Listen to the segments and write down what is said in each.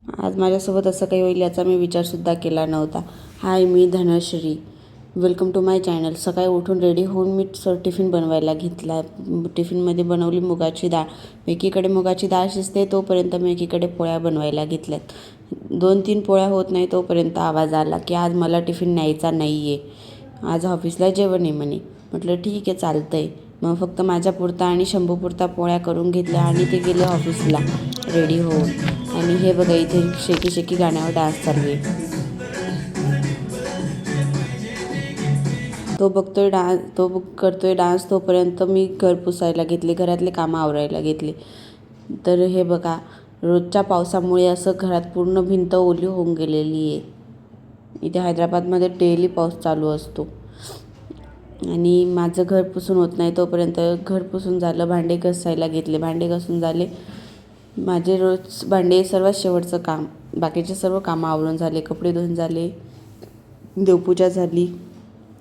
आज माझ्यासोबत असं काही होईल याचा मी विचारसुद्धा केला नव्हता. हाय, मी Dhanashree. Welcome to my channel. सकाळी उठून रेडी होऊन मी टिफिन बनवायला घेतला. टिफिनमध्ये बनवली मुगाची डाळ. एकीकडे मुगाची डाळ शिजते तोपर्यंत मी एकीकडे पोळ्या बनवायला घेतल्यात. 2-3 पोळ्या होत नाही तोपर्यंत आवाज आला की आज मला टिफिन न्यायचा नाही आहे, आज ऑफिसला जेवण आहे म्हणे. म्हटलं ठीक आहे, चालतं आहे. मग फक्त माझ्यापुरता आणि शंभूपुरता पोळ्या करून घेतल्या आणि ते गेले ऑफिसला रेडी होऊन. आणि हे बघा, इथे शेकी शेकी गाण्यावर डान्स चालू आहे. तो करतोय डान्स तोपर्यंत मी घर पुसायला घेतले, घरातले कामं आवरायला घेतले. तर हे बघा, रोजच्या पावसामुळे असं घरात पूर्ण भिंत ओली होऊन गेलेली आहे. इथे हैदराबादमध्ये डेली पाऊस चालू असतो. आणि माझं घर पुसून होत नाही तोपर्यंत घर पुसून झालं. भांडे घासायला घेतले, भांडे घासून झाले. माझे रोज भांडे सर्वात शेवटचं काम. बाकीचे सर्व कामं आवरून झाले, कपडे धुवून झाले, देवपूजा झाली.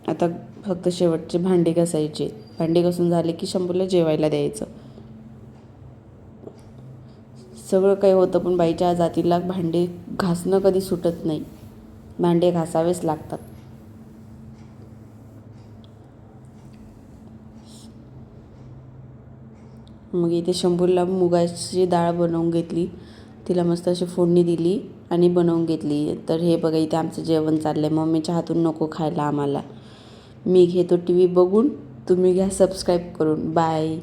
आता फक्त शेवटचे भांडे घासायचे. भांडे घासून झाले की शंभूला जेवायला द्यायचं. सगळं काही होतं, पण बाईच्या जातीला भांडे घासणं कधी सुटत नाही. भांडे घासावेच लागतात. मग इथे शंभूला मुगाची डाळ बनवून घेतली, तिला मस्त अशी फोडणी दिली आणि बनवून घेतली. तर हे बघा, इथे आमचं जेवण चाललं आहे. मम्मीच्या हातून नको खायला आम्हाला. मी घेतो TV बघून, तुम्ही घ्या सबस्क्राईब करून. बाय.